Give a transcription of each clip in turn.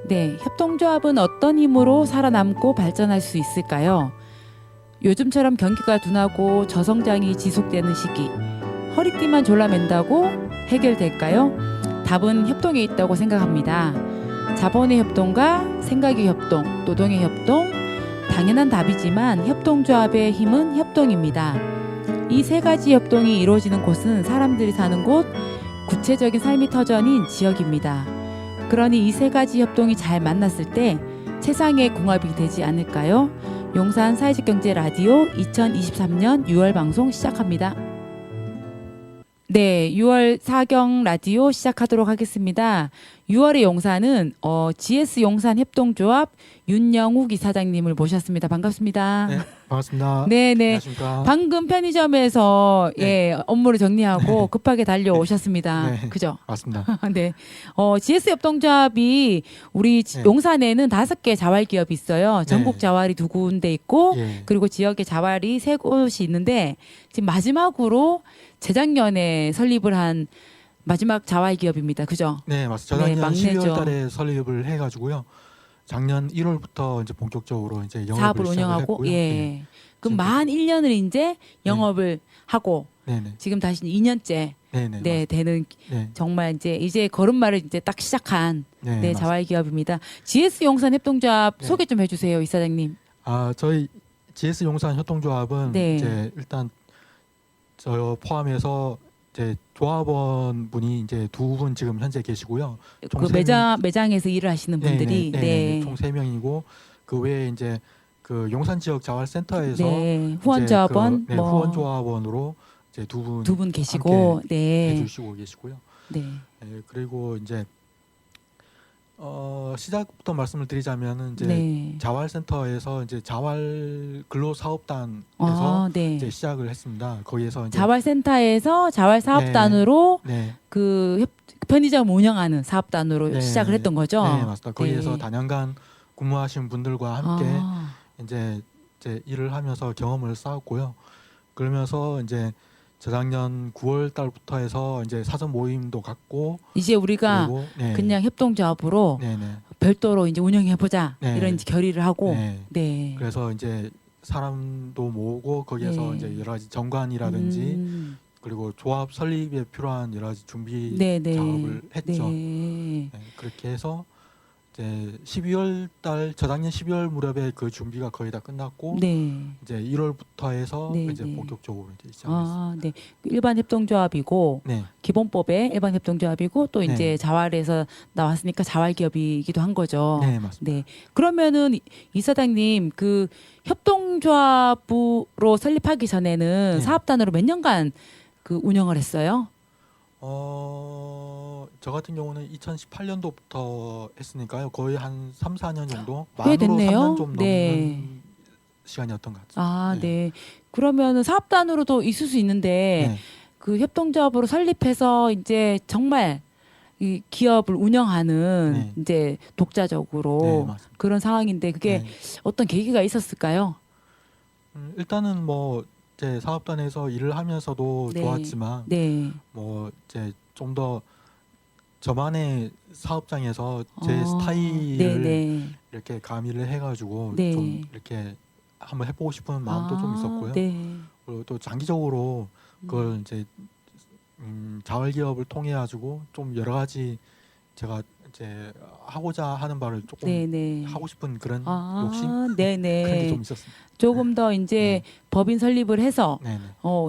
네, 협동조합은 어떤 힘으로 살아남고 발전할 수 있을까요? 요즘처럼 경기가 둔하고 저성장이 지속되는 시기, 허리띠만 졸라맨다고 해결될까요? 답은 협동에 있다고 생각합니다. 자본의 협동과 생각의 협동, 노동의 협동, 당연한 답이지만 협동조합의 힘은 협동입니다. 이 세 가지 협동이 이루어지는 곳은 사람들이 사는 곳, 구체적인 삶의 터전인 지역입니다. 그러니 이 세 가지 협동이 잘 만났을 때 세상의 궁합이 되지 않을까요? 용산 사회적 경제 라디오 2023년 6월 방송 시작합니다. 네, 6월 사경 라디오 시작하도록 하겠습니다. 6월의 용산은 GS 용산 협동조합 윤영욱 이사장님을 모셨습니다. 반갑습니다. 네, 반갑습니다. 네네. 안녕하십니까. 방금 편의점에서 네. 업무를 정리하고 네. 급하게 달려오셨습니다. 네. 그죠? 맞습니다. 네. GS 협동조합이 우리 네. 용산에는 5개 자활 기업이 있어요. 전국 네. 자활이 2군데 있고 예. 그리고 지역의 자활이 3곳이 있는데 지금 마지막으로 재작년에 설립을 한 마지막 자활 기업입니다. 그죠? 네, 맞습니다. 네, 저작년 막내죠. 12월 달에 설립을 해가지고요. 작년 1월부터 이제 본격적으로 이제 영업을 사업을 시작을 운영하고 했고요. 예. 네. 그럼 지금- 만 1년을 이제 영업을 하고 네네. 지금 다시 2년째 네네. 네, 되는 네. 정말 이제 걸음마를 이제 딱 시작한 네. 네, 맞습니다. 자활 기업입니다. GS 용산 협동조합 네. 소개 좀 해주세요, 이사장님. 저희 GS 용산 협동조합은 네. 이제 일단 저 포함해서 이제 조합원 분이 이제 2분 지금 현재 계시고요. 총 그 세 명- 매장에서 일을 하시는 분들이 네네. 총 3명이고 그 외에 이제 그 용산 지역 자활센터에서 네, 후원조합원 이제 후원조합원으로 이제 두 분 계시고 네, 해주시고 계시고요. 네, 네, 그리고 이제 시작부터 말씀을 드리자면은 이제 네. 자활센터에서 이제 자활 근로사업단에서 네. 이제 시작을 했습니다. 거기에서 이제 자활센터에서 자활사업단으로 네, 그 편의점 운영하는 사업단으로 네. 시작을 했던 거죠. 네, 맞습니다. 거기에서 네. 단연간 근무하신 분들과 함께 아, 이제 일을 하면서 경험을 쌓았고요. 그러면서 이제 재작년 9월 달부터 해서 이제 사전 모임도 갖고 이제 우리가 그리고 네, 그냥 협동조합으로 네네. 별도로 이제 운영해 보자 네. 이런 이제 결의를 하고 네. 네. 그래서 이제 사람도 모으고 거기에서 네. 이제 여러 가지 정관이라든지 음, 그리고 조합 설립에 필요한 여러 가지 준비 네, 네. 작업을 했죠. 네. 네, 그렇게 해서 이제 12월 달 저작년 12월 무렵에 그 준비가 거의 다 끝났고 네. 이제 1월부터 해서 네, 이제 네. 본격적으로 이제 시작했습니다. 아, 네. 일반 협동조합이고 네, 기본법의 일반 협동조합이고 또 네. 이제 자활에서 나왔으니까 자활 기업이기도 한 거죠. 네 맞습니다. 네. 그러면은 이사장님 그 협동조합으로 설립하기 전에는 네. 사업단으로 몇 년간 그 운영을 했어요? 저 같은 경우는 2018년도부터 했으니까요. 거의 한 3, 4년 정도 꽤 만으로 됐네요. 3년 좀 넘는 네. 시간이었던 것 같습니다. 아, 네. 네. 그러면은 사업단으로도 있을 수 있는데 네. 그 협동조합으로 설립해서 이제 정말 이 기업을 운영하는 네. 이제 독자적으로 네, 맞습니다. 그런 상황인데 그게 네. 어떤 계기가 있었을까요? 일단은 뭐 제 사업단에서 일을 하면서도 네. 좋았지만 네. 뭐 이제 좀 더 저만의 사업장에서 제 네, 스타일을 네. 이렇게 가미를 해가지고 네. 좀 이렇게 한번 해보고 싶은 마음도 좀 있었고요. 네. 그리고 또 장기적으로 그걸 이제 자활 기업을 통해 가지고 좀 여러 가지 제가 이제 하고자 하는 바를 조금 네, 네. 하고 싶은 그런 아, 욕심 네, 그런 게 네. 좀 있었습니다. 조금 더 이제 법인 설립을 해서 네네.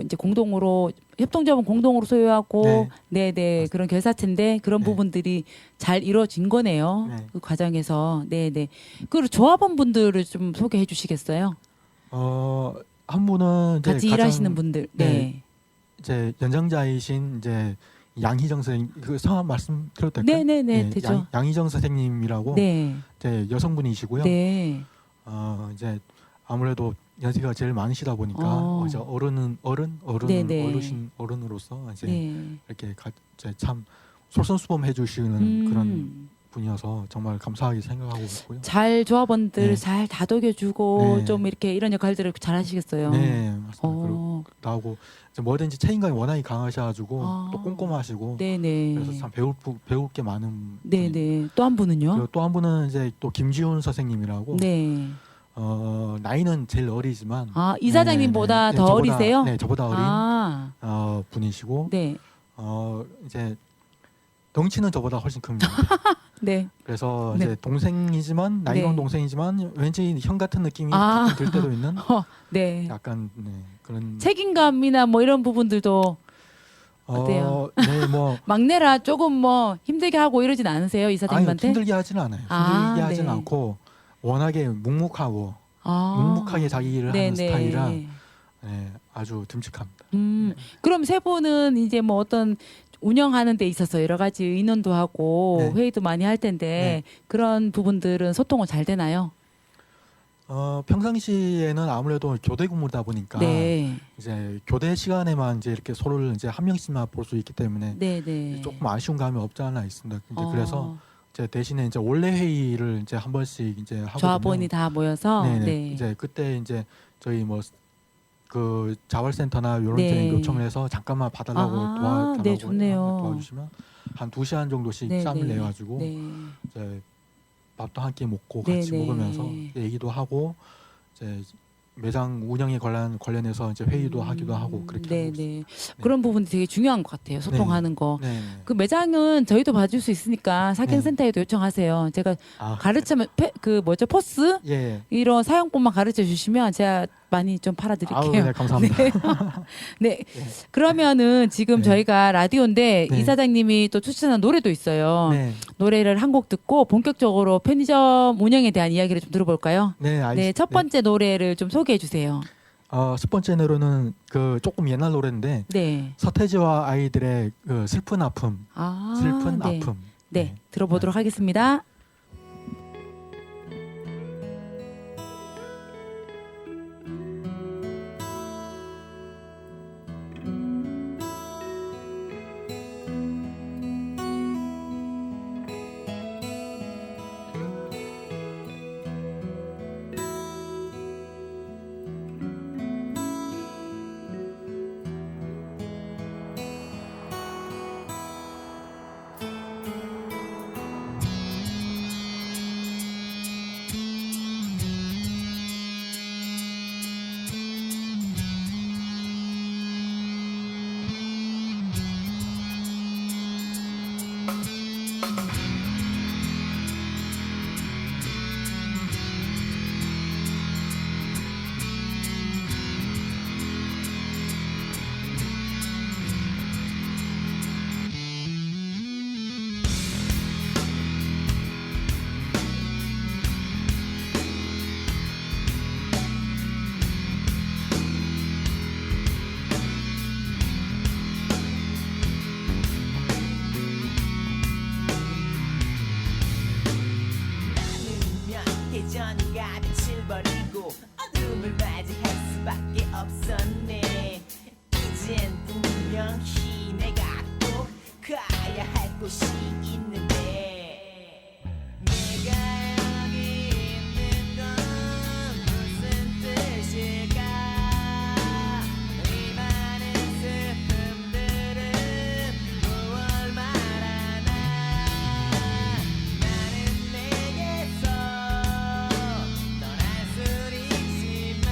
이제 공동으로 협동조합은 공동으로 소유하고 네, 네. 맞습니다. 그런 결사체인데 그런 네. 부분들이 잘 이루어진 거네요. 네. 그 과정에서. 네, 네. 그리고 조합원 분들을 좀 소개해 주시겠어요? 한 분은 이제 같이 가장 일하시는 분들. 네. 이제 연장자이신 이제 양희정 선생님 그 성함 말씀드려도 될까요? 네, 네, 네. 되죠. 양희정 선생님이라고 네. 이제 여성분이시고요. 네. 이제 아무래도 연세가 제일 많으시다 보니까 이제 네네. 어른으로서 이제 네. 이렇게 이제 참 솔선수범해 주시는 그런 분이어서 정말 감사하게 생각하고 있고요. 잘 조합원들 네. 잘 다독여주고 네. 좀 이렇게 이런 역할들을 잘 하시겠어요. 네, 맞습니다. 그리고 어, 나오고 이제 뭐든지 책임감이 워낙에 강하셔가지고 아. 또 꼼꼼하시고 네네. 그래서 참 배울 게 많은. 네네. 또 한 분은요? 또 한 분은 이제 또 김지훈 선생님이라고 네. 나이는 제일 어리지만 아, 이사장님보다 네, 더 저보다, 어리세요? 네, 저보다 어린 아, 분이시고 네. 이제 덩치는 저보다 훨씬 큽니다. 네. 그래서 네. 이제 동생이지만 나이는 네. 동생이지만 왠지 형 같은 느낌이 아. 가끔 들 때도 있는 네. 약간 그런. 책임감이나 뭐 이런 부분들도 어때요? 네, 뭐 막내라 조금 뭐 힘들게 하고 이러진 않으세요, 아니 이사장님한테? 힘들게 하지는 않아요. 아, 힘들게 하지는 네. 않고 워낙에 묵묵하고 아. 묵묵하게 자기 일을 하는 네네. 스타일이라 네, 아주 듬직합니다. 그럼 세 분은 이제 뭐 어떤 운영하는 데 있어서 여러 가지 의논도 하고 네. 회의도 많이 할 텐데 그런 부분들은 소통은 잘 되나요? 평상시에는 아무래도 교대 근무다 보니까 네. 이제 교대 시간에만 이제 이렇게 서로를 이제 한 명씩만 볼 수 있기 때문에 네네. 조금 아쉬운 감이 없지 않아 있습니다. 이제 어, 그래서 이제 대신에 이제 원래 회의를 이제 한 번씩 이제 하거든요. 조합원이 다 모여서 네네. 네. 이제 그때 이제 저희 뭐 그 자활센터나 이런 네. 데 요청을 해서 잠깐만 봐달라고 아, 도와달라고 네, 좋네요. 도와주시면 한 2시간 정도씩 네, 짬을 네. 내 가지고 네. 이제 밥도 한 끼 먹고 네, 같이 네. 먹으면서 얘기도 하고 이제 매장 운영에 관련해서 이제 회의도 하기도 하고 그렇게 하고 있습니다. 네네. 그런 부분이 되게 중요한 것 같아요. 소통하는 거. 네. 그 매장은 저희도 봐줄 수 있으니까 사경센터에도 요청하세요. 제가 가르치면 그 뭐죠 포스 예. 이런 사용법만 가르쳐 주시면 제가 많이 좀 팔아드릴게요. 아우, 네, 감사합니다. 네. 네. 그러면은 지금 네. 저희가 라디오인데 네. 이사장님이 또 추천한 노래도 있어요. 네. 노래를 한 곡 듣고 본격적으로 편의점 운영에 대한 이야기를 좀 들어볼까요? 네, 네, 첫 번째 노래를 좀 소개해 주세요. 첫 번째 노래는 그 조금 옛날 노래인데 네. 서태지와 아이들의 그 슬픈 아픔, 슬픈 네. 아픔. 네, 들어보도록 하겠습니다. 예전과 빛을 버리고 어둠을 맞이할 수밖에 없었네. 이젠 분명히 내가 꼭 가야 할 곳이 있는데 내가 여기 있는 건 무슨 뜻일까? 이 많은 슬픔들은 무얼 말하나? 나는 내게서 떠날 순 있지만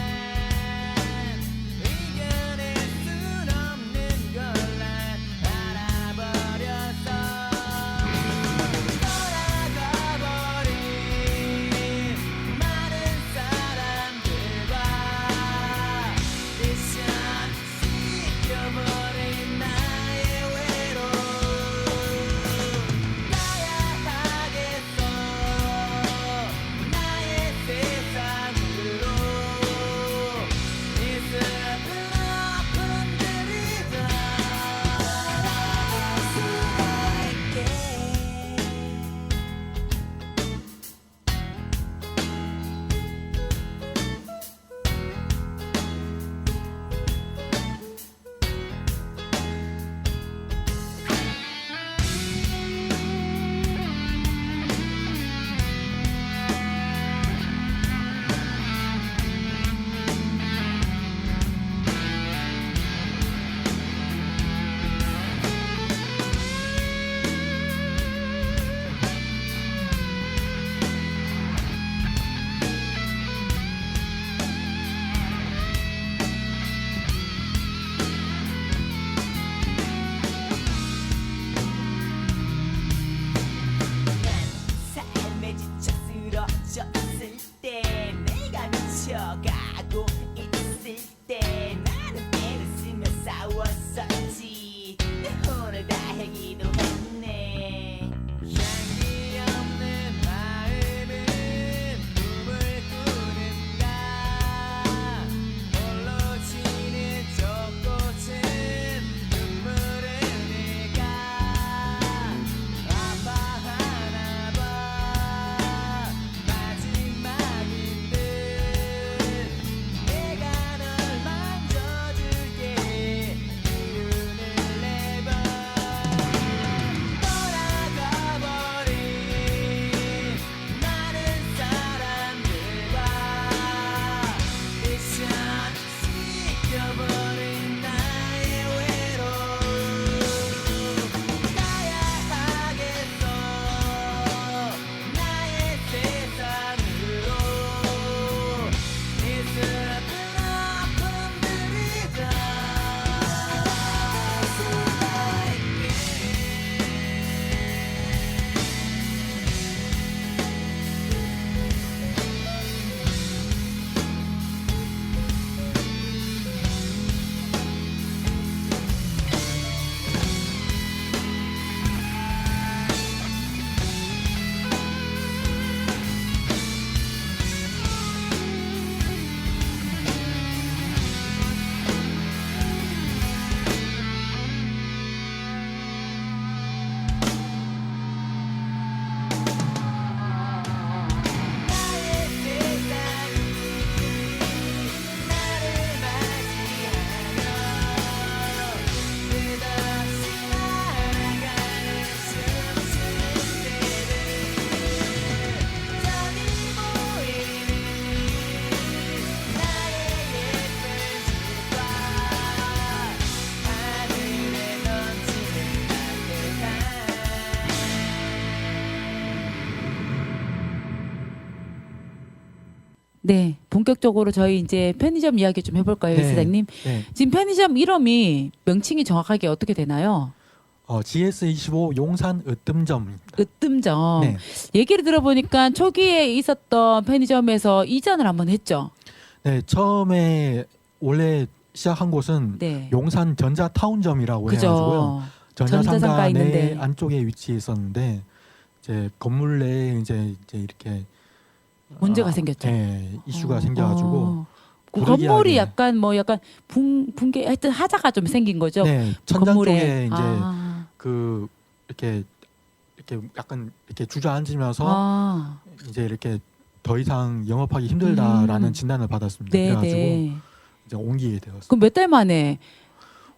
가고 있을 때 나는 애를 쓰며 싸웠었지. 오늘 다 해기도 했네. 향기 없는 마음은 꿈을 꾸는가. 홀로 지는 저 꽃은 눈물을 내가 아파하나 봐. 마지막인 듯 내가 널 만져줄게. 기운을 내봐. 돌아가버린 많은 사람들과 미션 지켜버린 나의 외로움. 가야 하겠어 나의 세상으로. 이 슬픈 아픔들이 다 수다있게. 나의 세상이 나를 맞이하며 끝없이 날아가는 춤추는 새들. 저기 보이는 나의 예쁜 집과 하늘에 넘치는 따뜻한. 네, 본격적으로 저희 이제 편의점 이야기 좀 해볼까요, 네. 이사장님? 네. 지금 편의점 이름이 명칭이 정확하게 어떻게 되나요? GS25 용산 으뜸점. 으뜸점. 네. 얘기를 들어보니까 초기에 있었던 편의점에서 이전을 한번 했죠. 네, 처음에 원래 시작한 곳은 네. 용산 전자타운점이라고 해가지고요. 그죠. 전자상가 전자상가 있는데. 내 안쪽에 위치해 있었는데 이제 건물 내에 이제 이렇게 문제가 생겼죠. 네, 이슈가 생겨가지고 그 고르기하게. 건물이 약간 붕괴 하여튼 하자가 좀 생긴 거죠. 네, 천장 건물에. 쪽에 이제 아. 그 이렇게 약간 이렇게 주저앉으면서 이제 이렇게 더 이상 영업하기 힘들다라는 진단을 받았습니다. 네, 그래가지고 네. 이제 옮기게 되었어요. 그럼 몇 달 만에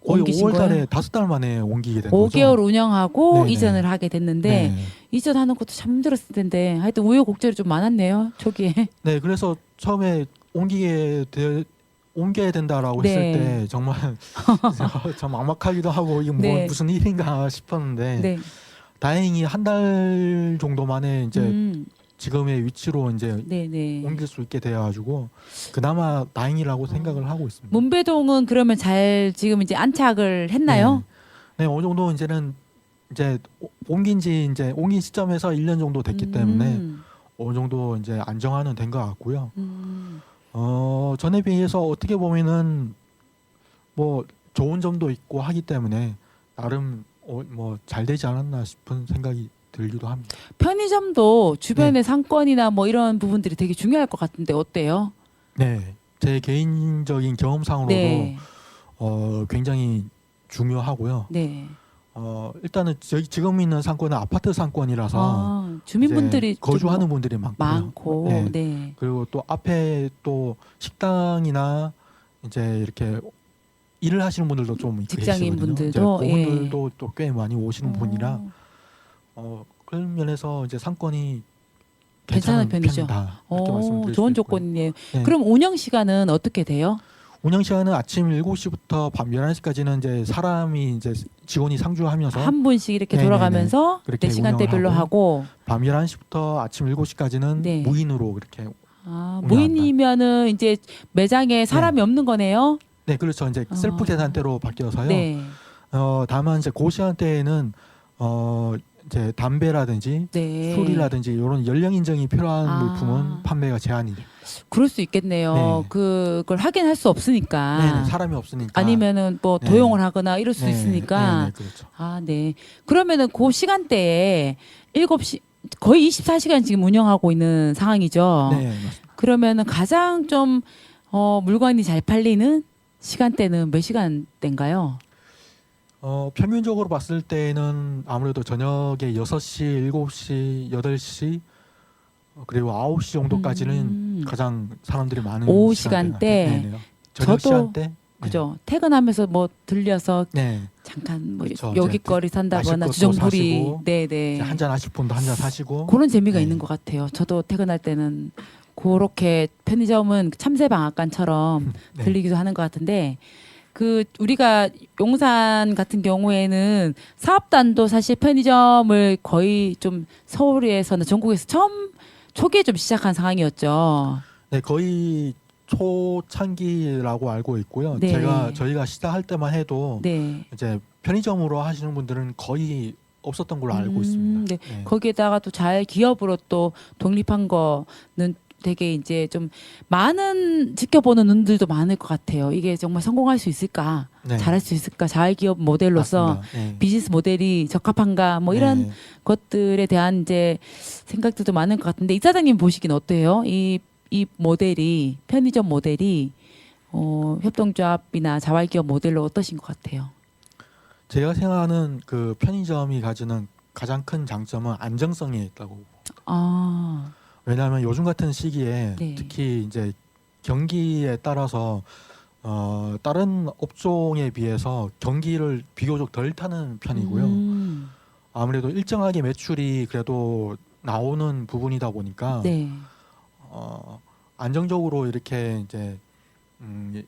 거의 옮기신 5월달에 거예요? 5달 만에 옮기게 된 거죠. 5개월 운영하고 네네. 이전을 하게 됐는데 네. 이전하는 것도 참 힘들었을 텐데 하여튼 우여곡절이 좀 많았네요 초기에. 네, 그래서 처음에 옮겨야 된다라고 네. 했을 때 정말 참 막막하기도 하고 이게 뭐 네. 무슨 일인가 싶었는데 네. 다행히 한 달 정도 만에 이제 지금의 위치로 이제 네네. 옮길 수 있게 되어가지고 그나마 다행이라고 생각을 하고 있습니다. 문배동은 그러면 잘 지금 이제 안착을 했나요? 네, 어느 정도 이제는 이제 옮긴 시점에서 1년 정도 됐기 때문에 어느 정도 이제 안정화는 된 것 같고요. 전에 비해서 어떻게 보면은 뭐 좋은 점도 있고 하기 때문에 나름 뭐 잘 되지 않았나 싶은 생각이 들기도 합니다. 편의점도 주변의 네. 상권이나 뭐 이런 부분들이 되게 중요할 것 같은데 어때요? 네, 제 개인적인 경험상으로도 네. 굉장히 중요하고요. 네. 일단은 저희 지금 있는 상권은 아파트 상권이라서 주민분들이 이제 거주하는 좀 분들이 많고요. 많고 네. 네. 그리고 또 앞에 또 식당이나 이제 이렇게 일을 하시는 분들도 좀 직장인 계시거든요. 분들도, 이제 예. 그분들도 또 꽤 많이 오시는 분이라 그런 면에서 이제 상권이 괜찮은 괜찮은 편이죠. 편이다. 이렇게 말씀드릴 좋은 수 있고요. 조건이네요. 네. 그럼 운영 시간은 어떻게 돼요? 운영 시간은 아침 7시부터 밤 11시까지는 이제 사람이 이제 직원이 상주하면서 한 분씩 이렇게 네네네. 돌아가면서 그렇게 네, 시간대별로 운영을 하고 밤 11시부터 아침 7시까지는 네. 무인으로 이렇게 운영한다. 무인이면은 이제 매장에 사람이 없는 거네요. 네, 그렇죠. 이제 셀프 계산대로 바뀌어서요. 네. 다만 이제 그 시간대에는 이제 담배라든지 네. 술이라든지 이런 연령 인정이 필요한 아. 물품은 판매가 제한이 돼요. 그럴 수 있겠네요. 네. 그걸 확인할 수 없으니까. 네네, 사람이 없으니까. 아니면은 뭐 네. 도용을 하거나 이럴 수 네, 있으니까. 네, 그렇죠. 아, 네. 그러면은 그 시간대에 7시 거의 24시간 지금 운영하고 있는 상황이죠. 네, 맞습니다. 그러면은 가장 좀 물건이 잘 팔리는 시간대는 몇 시간대인가요? 평균적으로 봤을 때는 아무래도 저녁에 6시, 7시, 8시 그리고 9시 정도까지는 가장 사람들이 많은 오후 시간대. 시간대. 네네. 저녁 저도 시간대. 그죠? 퇴근하면서 뭐 들려서 네. 잠깐 뭐 그쵸. 요깃거리 마실 산다거나 것도 주정부리 사시고, 네네 한잔 하실 분도 한잔 사시고. 그런 재미가 네. 있는 것 같아요. 저도 퇴근할 때는 그렇게 편의점은 참새방앗간처럼 네. 들리기도 하는 것 같은데 그 우리가 용산 같은 경우에는 사업단도 사실 편의점을 거의 좀 서울에서는 전국에서 처음 초기에 좀 시작한 상황이었죠. 네, 거의 초창기라고 알고 있고요. 네. 저희가 시작할 때만 해도 네. 이제 편의점으로 하시는 분들은 거의 없었던 걸로 알고 있습니다. 네. 거기에다가 또 잘 기업으로 또 독립한 거는 되게 이제 좀 많은 지켜보는 눈들도 많을 것 같아요. 이게 정말 성공할 수 있을까? 네. 잘할 수 있을까? 자활기업 모델로서 맞습니다. 네. 비즈니스 모델이 적합한가? 뭐 이런 네. 것들에 대한 이제 생각들도 많을 것 같은데 이사장님 보시기는 어때요? 이 모델이 편의점 모델이 협동조합이나 자활기업 모델로 어떠신 것 같아요? 제가 생각하는 그 편의점이 가지는 가장 큰 장점은 안정성이 있다고. 아, 왜냐하면 요즘 같은 시기에 네. 특히 이제 경기에 따라서 다른 업종에 비해서 경기를 비교적 덜 타는 편이고요. 아무래도 일정하게 매출이 그래도 나오는 부분이다 보니까 네. 안정적으로 이렇게 이제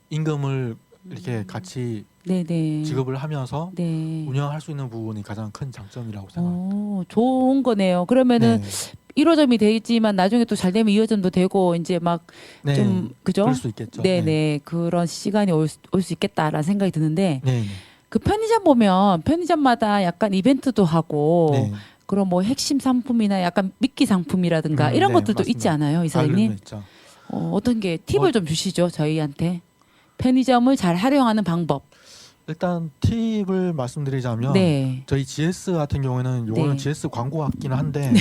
임금을 이렇게 같이 네네. 지급을 하면서 네. 운영할 수 있는 부분이 가장 큰 장점이라고 생각합니다. 좋은 거네요. 그러면은 네. 1호점이 되지만 나중에 또 잘 되면 2호점도 되고 이제 막 네. 좀 그죠? 그럴 수 있겠죠. 네네. 그런 시간이 올 수 있겠다라는 생각이 드는데 네. 그 편의점 보면 편의점마다 약간 이벤트도 하고 네. 그런 뭐 핵심 상품이나 약간 미끼 상품이라든가 이런 네, 것들도 맞습니다. 있지 않아요, 그런 거 이사장님? 있죠. 어떤 게 팁을 좀 주시죠, 저희한테. 편의점을 잘 활용하는 방법. 일단 팁을 말씀드리자면 네. 저희 GS 같은 경우에는 요거는 네. GS 광고 같기는 한데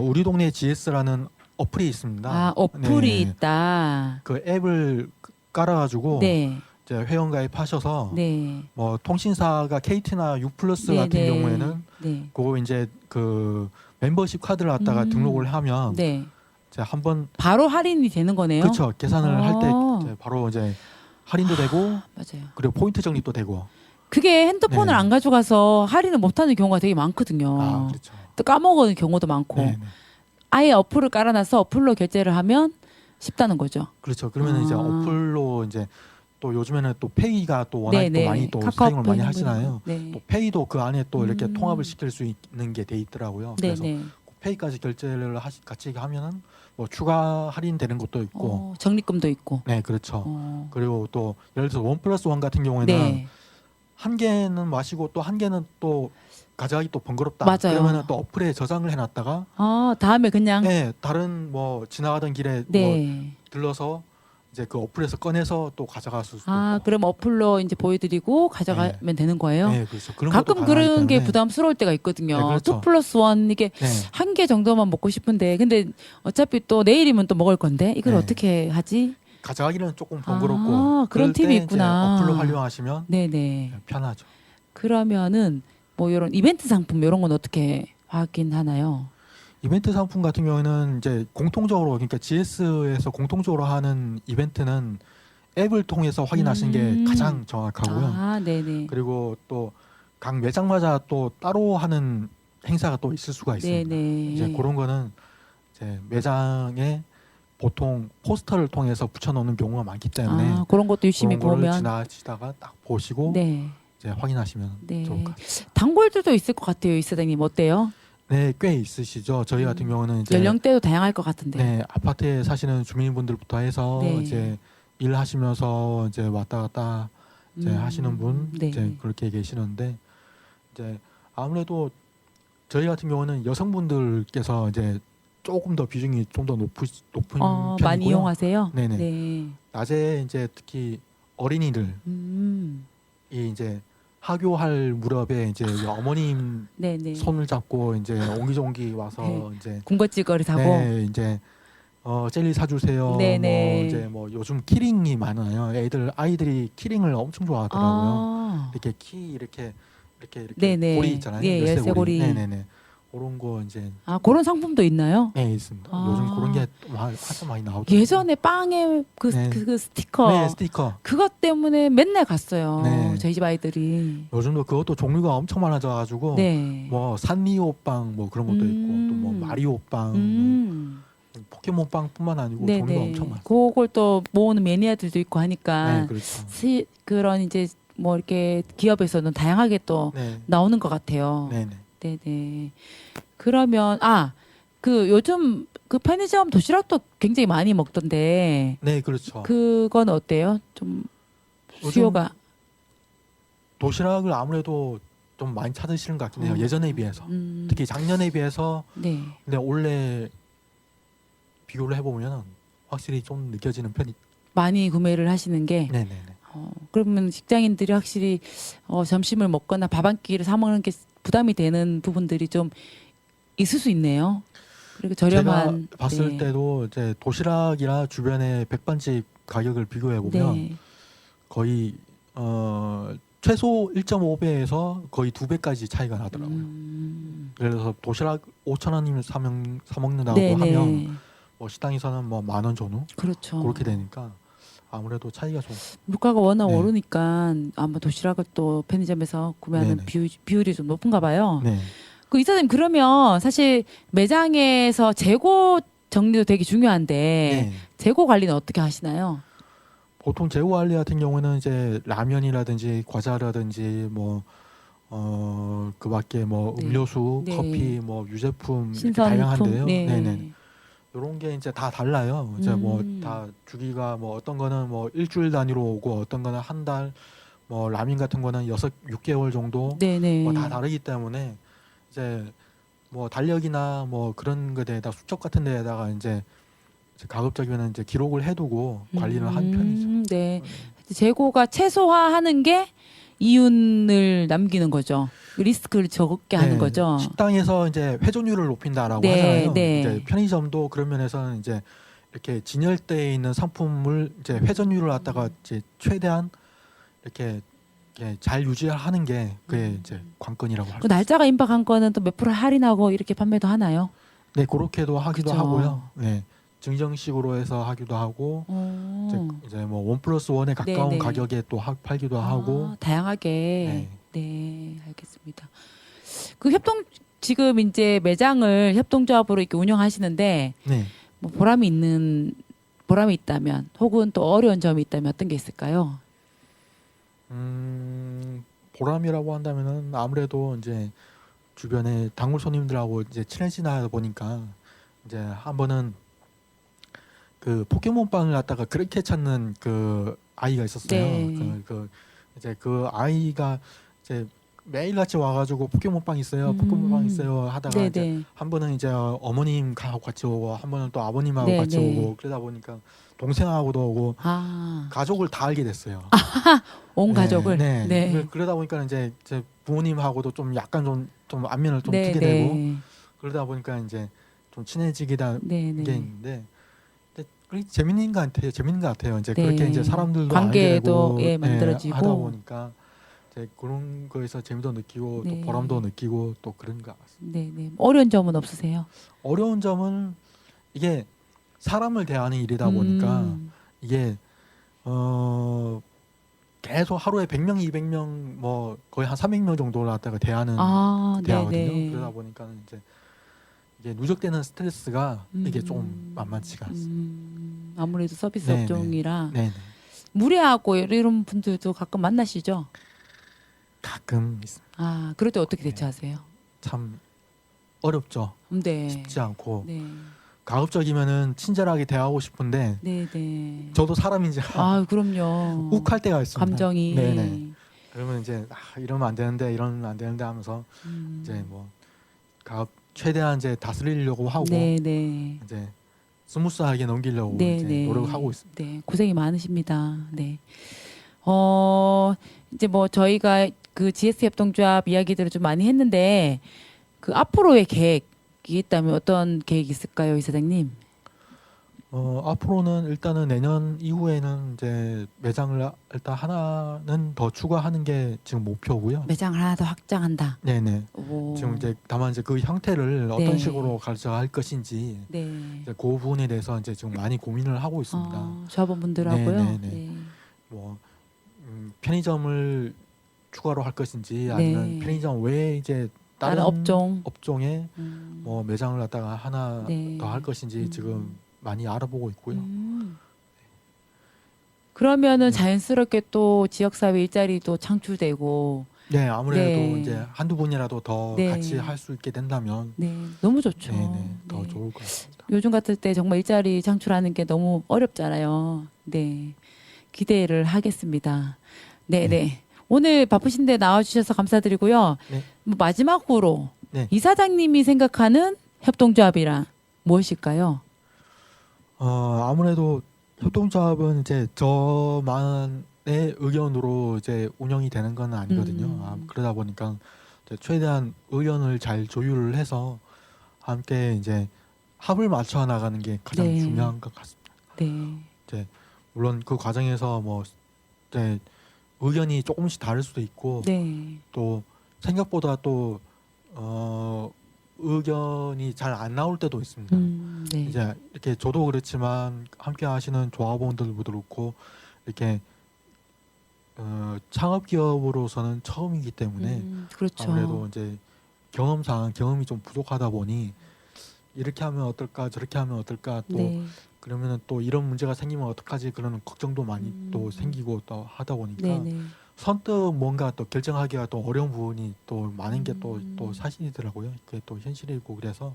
우리 동네 GS라는 어플이 있습니다. 아, 어플이 네. 있다. 그 앱을 깔아가지고 네. 이제 회원가입하셔서 네. 뭐 통신사가 KT나 U+ 네, 같은 네. 경우에는 네. 그거 이제 그 멤버십 카드를 갖다가 등록을 하면 네. 이제 한번 바로 할인이 되는 거네요. 그렇죠 계산을 할 아. 때 바로 이제 할인도 되고 맞아요. 그리고 포인트 적립도 되고 그게 핸드폰을 네. 안 가져가서 할인을 못하는 경우가 되게 많거든요. 그렇죠. 또 까먹는 경우도 많고. 네, 네. 아예 어플을 깔아놔서 어플로 결제를 하면 쉽다는 거죠. 그렇죠. 그러면 이제 아. 어플로 이제 또 요즘에는 또 페이가 또 워낙 네네. 또 많이 또 카카오 사용을 많이 페이 하시나요. 네. 또 페이도 그 안에 또 이렇게 음. 통합을 시킬 수 있는 게 돼 있더라고요. 그래서 네네. 페이까지 결제를 같이 하면은 뭐 추가 할인되는 것도 있고. 적립금도 있고. 네, 그렇죠. 어. 그리고 또 예를 들어서 1+1 같은 경우에는 네. 한 개는 마시고 또 한 개는 또 가져가기 또 번거롭다. 맞아요. 그러면은 또 어플에 저장을 해놨다가 다음에 그냥 네, 다른 뭐 지나가던 길에 뭐 네. 들러서 이제 그 어플에서 꺼내서 또 가져갈 수도 있고. 그럼 어플로 이제 보여드리고 가져가면 되는 거예요. 네, 그렇죠. 그런 것도 가끔 가능하기 그런 게 때문에. 부담스러울 때가 있거든요. 네, 그렇죠. 2+1 이게 네. 한 개 정도만 먹고 싶은데 근데 어차피 또 내일이면 또 먹을 건데 이걸 네. 어떻게 하지? 가져가기는 조금 번거롭고 그런 그럴 팁이 때 있구나. 이제 어플로 활용하시면 네네. 편하죠. 그러면은 뭐 이런 이벤트 상품 이런 건 어떻게 확인하나요? 이벤트 상품 같은 경우에는 이제 공통적으로 그러니까 GS에서 공통적으로 하는 이벤트는 앱을 통해서 확인하시는 게 가장 정확하고요. 네네. 그리고 또 각 매장마다 또 따로 하는 행사가 또 있을 수가 있습니다. 네네. 이제 그런 거는 이제 매장에 보통 포스터를 통해서 붙여놓는 경우가 많기 때문에 그런 것도 유심히 그런 거를 보면 지나치다가 딱 보시고 네. 이제 확인하시면 네. 좋을 것 같아요. 단골들도 있을 것 같아요, 이 사장님 어때요? 네, 꽤 있으시죠. 저희 같은 경우는 이제 연령대도 다양할 것 같은데. 네, 아파트에 사시는 주민분들부터 해서 네. 이제 일하시면서 이제 왔다 갔다 이제 하시는 분 네. 이제 그렇게 계시는데 이제 아무래도 저희 같은 경우는 여성분들께서 이제 조금 더 비중이 좀 더 높은 편이고요. 많이 이용하세요? 네네. 네. 낮에 이제 특히 어린이들이 이제 하교할 무렵에 이제 어머님 네네. 손을 잡고 이제 옹기종기 와서 네. 이제 군것질거리 사고. 네, 이제 젤리 사주세요. 네네. 뭐 이제 뭐 요즘 키링이 많아요. 아이들이 키링을 엄청 좋아하더라고요. 아, 이렇게 이렇게 네네. 고리 있잖아요. 예, 열쇠고리. 네네네. 그런 거 이제 그런 상품도 있나요? 네 있습니다. 아. 요즘 그런 게 아주 많이 나오더라고요. 예전에 빵에 네. 그 스티커. 네 스티커. 그것 때문에 맨날 갔어요. 네. 저희 집 아이들이. 요즘도 그것도 종류가 엄청 많아져가지고 네. 뭐 산리오빵 뭐 그런 것도 있고 또 뭐 마리오빵, 뭐 포켓몬빵뿐만 아니고 종류가 엄청 많아요. 그걸 또 모으는 매니아들도 있고 하니까 네 그렇죠. 그런 이제 뭐 이렇게 기업에서는 다양하게 또 네. 나오는 것 같아요. 네네. 네네. 그러면 그 요즘 그 편의점 도시락도 굉장히 많이 먹던데 네 그렇죠. 그건 어때요? 좀 요즘 수요가 도시락을 아무래도 좀 많이 찾으시는 것 같긴 해요. 어. 예전에 비해서. 특히 작년에 비해서. 네. 근데 올해 비교를 해보면 확실히 좀 느껴지는 편이. 많이 구매를 하시는 게 네네네. 그러면 직장인들이 확실히 점심을 먹거나 밥 한 끼를 사 먹는 게 부담이 되는 부분들이 좀 있을 수 있네요. 그리고 저렴한 제가 봤을 네. 때도 이제 도시락이나 주변의 백반집 가격을 비교해 보면 네. 거의 최소 1.5배에서 거의 2배까지 차이가 나더라고요. 그래서 도시락 5,000원이면 사 먹는다고 네네. 하면 뭐 식당에서는 뭐 10,000원 전후 그렇죠. 그렇게 되니까 아무래도 차이가 좀. 물가가 워낙 네. 오르니까 아마 도시락을 또 편의점에서 구매하는 네네. 비율이 좀 높은가 봐요. 네. 그 이사님 그러면 사실 매장에서 재고 정리도 되게 중요한데 네. 재고 관리는 어떻게 하시나요? 보통 재고 관리 같은 경우는 이제 라면이라든지 과자라든지 뭐 그밖에 뭐 네. 음료수, 네. 커피, 뭐 유제품 이렇게 신선품. 다양한데요. 네. 네네. 이런 게 이제 다 달라요. 이제 뭐 다 주기가 뭐 어떤 거는 뭐 일주일 단위로 오고 어떤 거는 한 달, 뭐 라면 같은 거는 6개월 정도 네네. 뭐 다 다르기 때문에 이제 뭐 달력이나 뭐 그런 거에다 수첩 같은 데에다가 이제 가급적이면 이제 기록을 해두고 관리를 하는 편이죠. 네. 재고가 최소화하는 게 이윤을 남기는 거죠. 리스크를 적게 하는 네, 거죠. 식당에서 이제 회전율을 높인다라고 네, 하잖아요. 네. 이제 편의점도 그런 면에서는 이제 이렇게 진열대에 있는 상품을 이제 회전율을 갖다가 이제 최대한 이렇게 잘 유지하는 게 그게 이제 관건이라고 할 그 수 있어요. 날짜가 임박한 거는 또 몇 프로 할인하고 이렇게 판매도 하나요? 네, 그렇게도 하기도 그쵸. 하고요. 네, 증정식으로 해서 하기도 하고 이제 뭐 1+1에 가까운 네네. 가격에 또 팔기도 하고. 다양하게. 네, 알겠습니다. 그 지금 이제 매장을 협동조합으로 이렇게 운영하시는데 네. 뭐 보람이 있다면 혹은 또 어려운 점이 있다면 어떤 게 있을까요? 보람이라고 한다면은 아무래도 이제 주변에 단골 손님들하고 이제 친해지다 보니까 이제 한 번은 그 포켓몬빵을 갖다가 그렇게 찾는 그 아이가 있었어요. 네. 이제 그 아이가 이제 매일 같이 와가지고 포켓몬빵 있어요, 포켓몬빵 있어요 하다가 이제 네네. 한 번은 이제 어머님하고 같이 오고 한 번은 또 아버님하고 네, 같이 네. 오고 그러다 보니까 동생하고도 오고 가족을 다 알게 됐어요. 온 가족을. 네. 네. 그러다 보니까 이제 제 부모님하고도 좀 약간 좀 안면을 좀 네, 트게 네. 되고 그러다 보니까 이제 좀 친해지기다 네, 게 네. 있는데 근데 그게 재밌는 것 같아요. 이제 네. 그렇게 이제 사람들도 알게 관계도, 되고 예, 만들어지고. 하다 보니까 이제 그런 거에서 재미도 느끼고 네. 또 보람도 느끼고 또 그런 것 같습니다. 네, 네. 어려운 점은 없으세요? 어려운 점은 이게 사람을 대하는 일이다 보니까 이게 계속 하루에 100명, 200명 뭐 거의 한 300명 정도를 갖다가 대하거든요. 네네. 그러다 보니까 이제 이게 누적되는 스트레스가 이게 좀 만만치가 않습니다. 아무래도 서비스 네네. 업종이라 네, 무례하고 이런 분들도 가끔 만나시죠? 가끔 있습니다. 그럴 때 어떻게 네. 대처하세요? 참 어렵죠. 네. 쉽지 않고 네. 가급적이면은 친절하게 대하고 싶은데 네, 네. 저도 사람인지라 그럼요. 욱할 때가 있습니다. 감정이. 네네. 그러면 이제 이러면 안 되는데 하면서 이제 뭐 최대한 이제 다스리려고 하고 네, 네. 이제 스무스하게 넘기려고 네, 이제 네. 노력하고 있습니다. 네, 고생이 많으십니다. 네. 이제 뭐 저희가 그 GS 협동조합 이야기들을 좀 많이 했는데 그 앞으로의 계획이 있다면 어떤 계획이 있을까요, 이사장님? 앞으로는 일단은 내년 이후에는 이제 매장을 일단 하나는 더 추가하는 게 지금 목표고요. 매장을 하나 더 확장한다. 네네. 오. 지금 이제 다만 이제 그 형태를 네. 어떤 식으로 가져갈 것인지 네. 이제 그 부분에 대해서 이제 지금 많이 고민을 하고 있습니다. 조합원분들하고요. 네, 네, 네. 뭐 편의점을 추가로 할 것인지 아니면 네. 편의점 외에 이제 다른 다른 업종. 업종에 음. 뭐 매장을 갖다가 하나 네. 더 할 것인지 음. 지금 많이 알아보고 있고요. 그러면은 네. 자연스럽게 또 지역사회 일자리도 창출되고, 네, 아무래도 네. 이제 한두 분이라도 더 네. 같이 할 수 있게 된다면 네, 너무 좋죠. 네, 더 네. 좋을 것 같습니다. 요즘 같을 때 정말 일자리 창출하는 게 너무 어렵잖아요. 네, 기대를 하겠습니다. 네, 네. 네. 오늘 바쁘신데 나와주셔서 감사드리고요. 네. 뭐 마지막으로 네. 이사장님이 생각하는 협동조합이란 무엇일까요? 아무래도 협동조합은 이제 저만의 의견으로 이제 운영이 되는 건 아니거든요. 그러다 보니까 이제 최대한 의견을 잘 조율을 해서 함께 이제 합을 맞춰 나가는 게 가장 네. 중요한 것 같습니다. 네, 물론 그 과정에서 뭐 이제 의견이 조금씩 다를 수도 있고 네, 또 생각보다 또 의견이 잘 안 나올 때도 있습니다. 네, 이제 이렇게 저도 그렇지만 함께 하시는 조합원들도 그렇고 이렇게 창업 기업으로서는 처음이기 때문에 그렇죠. 아무래도 이제 경험이 좀 부족하다 보니 이렇게 하면 어떨까 저렇게 하면 어떨까 또 네, 그러면은 또 이런 문제가 생기면 어떡하지 그러는 걱정도 많이 또 생기고 또 하다 보니까 네, 네. 선뜻 뭔가 또 결정하기가 또 어려운 부분이 또 많은 게 또 음. 사실이더라고요. 그게 또 현실이고 그래서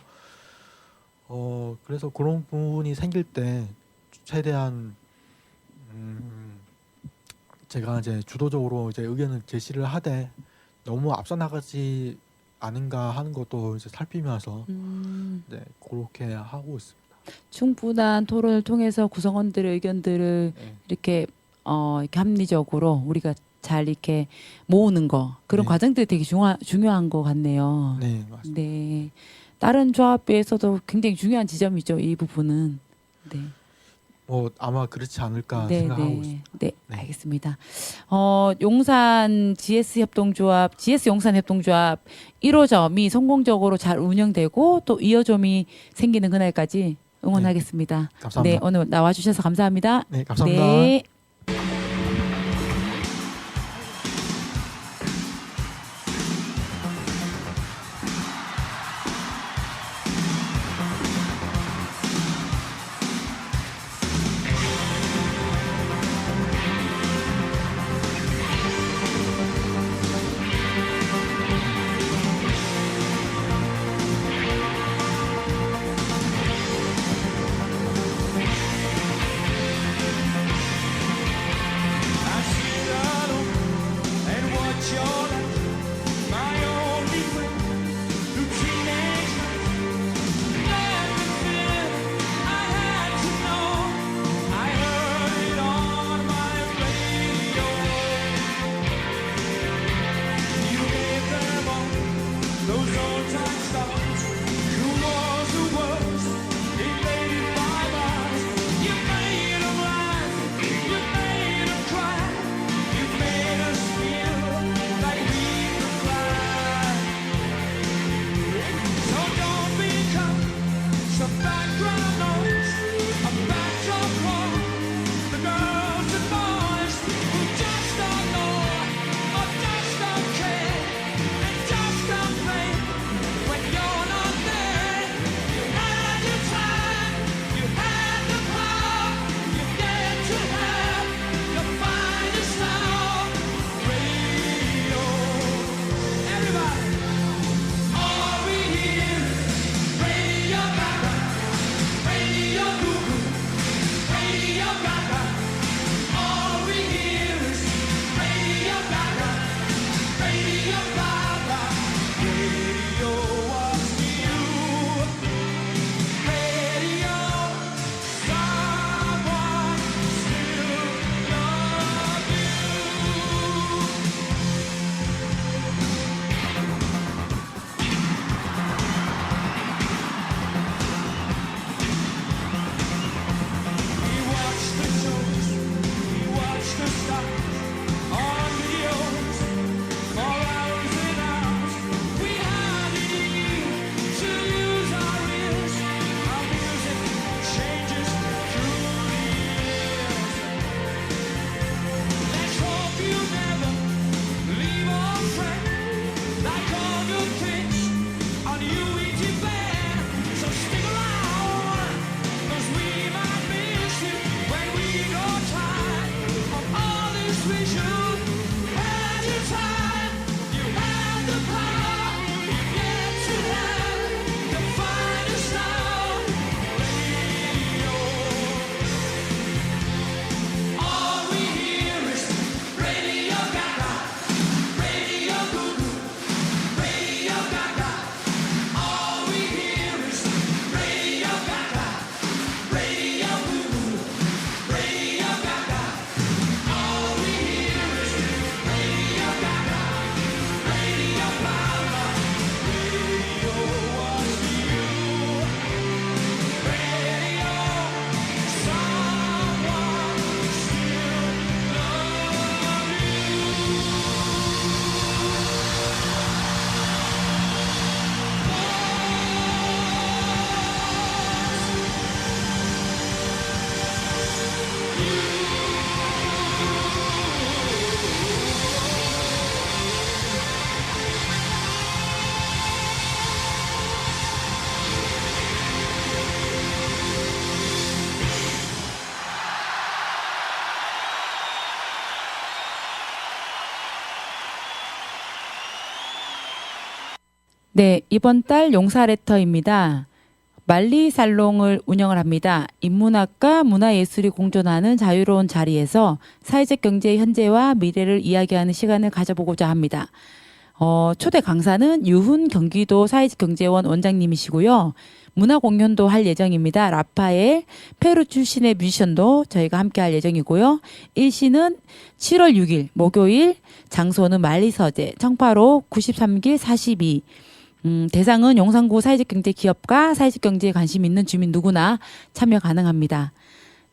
그래서 그런 부분이 생길 때 최대한 제가 이제 주도적으로 이제 의견을 제시를 하되 너무 앞서 나가지 않은가 하는 것도 이제 살피면서 네, 그렇게 하고 있습니다. 충분한 토론을 통해서 구성원들의 의견들을 네. 이렇게 이렇게 합리적으로 우리가 잘 이렇게 모으는 거 그런 네. 과정들이 되게 중요한 것 같네요. 네, 맞습니다. 네. 다른 조합에서도 굉장히 중요한 지점이죠. 이 부분은. 네. 뭐 아마 그렇지 않을까 네, 생각하고 네. 있습니다. 네, 네. 알겠습니다. 용산 GS 협동조합, GS 용산 협동조합 1호점이 성공적으로 잘 운영되고 또 2호점이 생기는 그날까지 응원하겠습니다. 감사합니다. 네, 오늘 나와주셔서 감사합니다. 네, 감사합니다. 네. 네, 이번 달 용사 레터입니다. 말리 살롱을 운영을 합니다. 인문학과 문화예술이 공존하는 자유로운 자리에서 사회적 경제의 현재와 미래를 이야기하는 시간을 가져보고자 합니다. 초대 강사는 유훈 경기도 사회적경제원 원장님이시고요. 문화 공연도 할 예정입니다. 라파엘, 페루 출신의 뮤지션도 저희가 함께 할 예정이고요. 일시는 7월 6일 목요일, 장소는 만리서재, 청파로 93길 42. 대상은 용산구 사회적경제기업과 사회적경제에 관심 있는 주민 누구나 참여 가능합니다.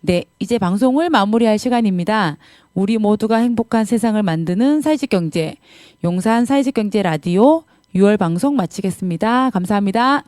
네, 이제 방송을 마무리할 시간입니다. 우리 모두가 행복한 세상을 만드는 사회적경제, 용산 사회적경제 라디오 6월 방송 마치겠습니다. 감사합니다.